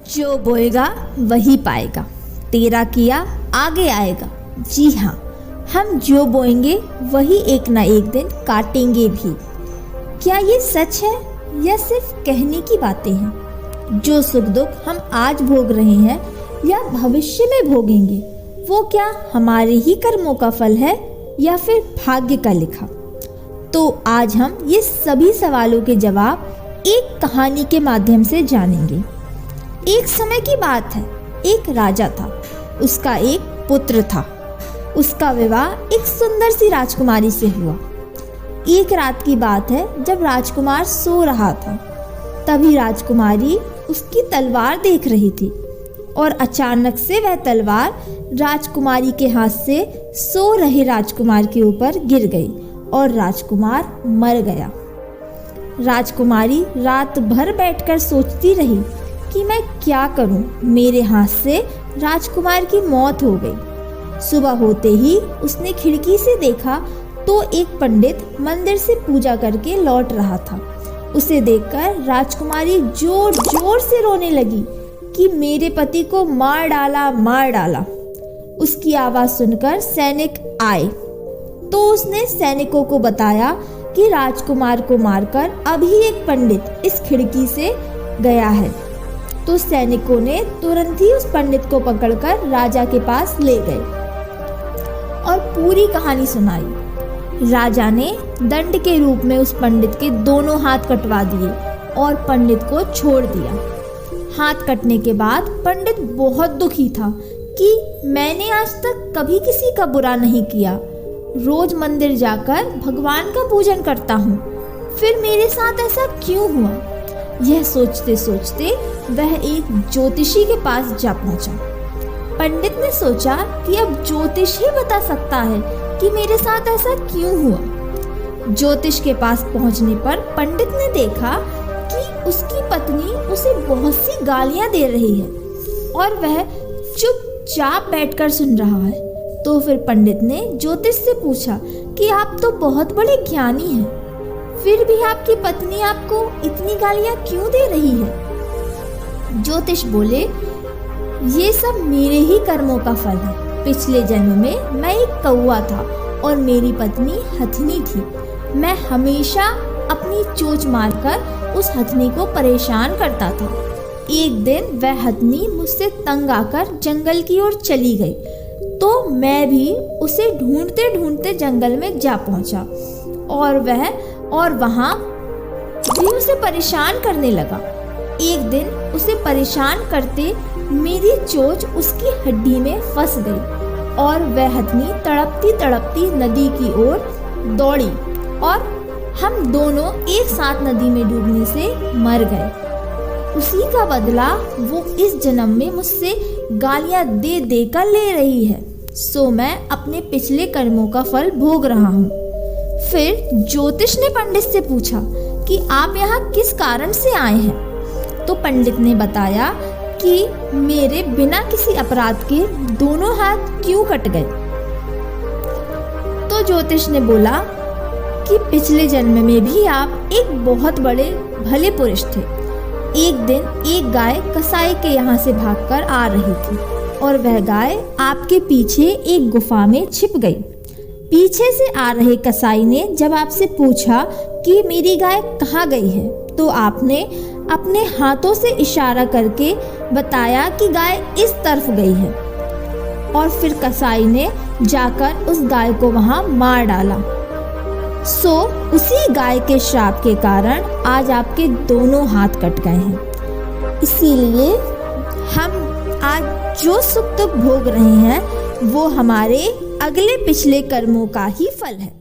जो बोएगा वही पाएगा, तेरा किया आगे आएगा। जी हाँ, हम जो बोएंगे वही एक ना एक दिन काटेंगे भी। क्या ये सच है या सिर्फ कहने की बातें हैं? जो सुख दुख हम आज भोग रहे हैं या भविष्य में भोगेंगे, वो क्या हमारे ही कर्मों का फल है या फिर भाग्य का लिखा? तो आज हम ये सभी सवालों के जवाब एक कहानी के माध्यम से जानेंगे। एक समय की बात है, एक राजा था, उसका एक पुत्र था। उसका विवाह एक सुंदर सी राजकुमारी से हुआ। एक रात की बात है, जब राजकुमार सो रहा था, तभी राजकुमारी उसकी तलवार देख रही थी और अचानक से वह तलवार राजकुमारी के हाथ से सो रहे राजकुमार के ऊपर गिर गई और राजकुमार मर गया। राजकुमारी रात भर बैठकर सोचती रही कि मैं क्या करूं, मेरे हाथ से राजकुमार की मौत हो गई। सुबह होते ही उसने खिड़की से देखा तो एक पंडित मंदिर से पूजा करके लौट रहा था। उसे देखकर राजकुमारी जोर जोर से रोने लगी कि मेरे पति को मार डाला, मार डाला। उसकी आवाज़ सुनकर सैनिक आए तो उसने सैनिकों को बताया कि राजकुमार को मारकर अभी एक पंडित इस खिड़की से गया है। तो सैनिकों ने तुरंत ही उस पंडित को पकड़कर राजा के पास ले गए और पूरी कहानी सुनाई। राजा ने दंड के रूप में उस पंडित के दोनों हाथ कटवा दिए और पंडित को छोड़ दिया। हाथ कटने के बाद पंडित बहुत दुखी था कि मैंने आज तक कभी किसी का बुरा नहीं किया, रोज मंदिर जाकर भगवान का पूजन करता हूँ, फिर मेरे साथ ऐसा क्यों हुआ? यह सोचते सोचते वह एक ज्योतिषी के पास जा पहुंचा। पंडित ने सोचा कि अब ज्योतिष ही बता सकता है कि मेरे साथ ऐसा क्यों हुआ। ज्योतिष के पास पहुंचने पर पंडित ने देखा कि उसकी पत्नी उसे बहुत सी गालियां दे रही है और वह चुपचाप बैठकर सुन रहा है। तो फिर पंडित ने ज्योतिष से पूछा कि आप तो बहुत बड़े ज्ञानी हैं, फिर भी आपकी पत्नी आपको इतनी गालियां क्यों दे रही है? ज्योतिष बोले, ये सब मेरे ही कर्मों का फल है। पिछले जन्म में मैं एक कौवा था और मेरी पत्नी हथिनी थी। मैं हमेशा अपनी चोंच मारकर उस हथिनी को परेशान करता था। एक दिन वह हथिनी मुझसे तंग आकर जंगल की ओर चली गई तो मैं भी उसे ढूंढते ढूंढते जंगल में जा पहुंचा और वहां भी उसे परेशान करने लगा। एक दिन उसे परेशान करते मेरी चोंच उसकी हड्डी में फंस गई और वह हथिनी तड़पती तड़पती नदी की ओर दौड़ी और हम दोनों एक साथ नदी में डूबने से मर गए। उसी का बदला वो इस जन्म में मुझसे गालियां दे देकर ले रही है, सो मैं अपने पिछले कर्मों का फल भोग रहा हूँ। फिर ज्योतिष ने पंडित से पूछा कि आप यहाँ किस कारण से आए हैं? तो पंडित ने बताया कि मेरे बिना किसी अपराध के दोनों हाथ क्यों कट गए। तो ज्योतिष ने बोला कि पिछले जन्म में भी आप एक बहुत बड़े भले पुरुष थे। एक दिन एक गाय कसाई के यहाँ से भागकर आ रही थी और वह गाय आपके पीछे एक गुफा में छिप गई। पीछे से आ रहे कसाई ने जब आपसे पूछा कि मेरी गाय कहाँ गई है, तो आपने अपने हाथों से इशारा करके बताया कि गाय इस तरफ गई है और फिर कसाई ने जाकर उस गाय को वहां मार डाला। सो उसी गाय के श्राप के कारण आज आपके दोनों हाथ कट गए हैं। इसीलिए हम आज जो सुख दुख भोग रहे हैं वो हमारे अगले पिछले कर्मों का ही फल है।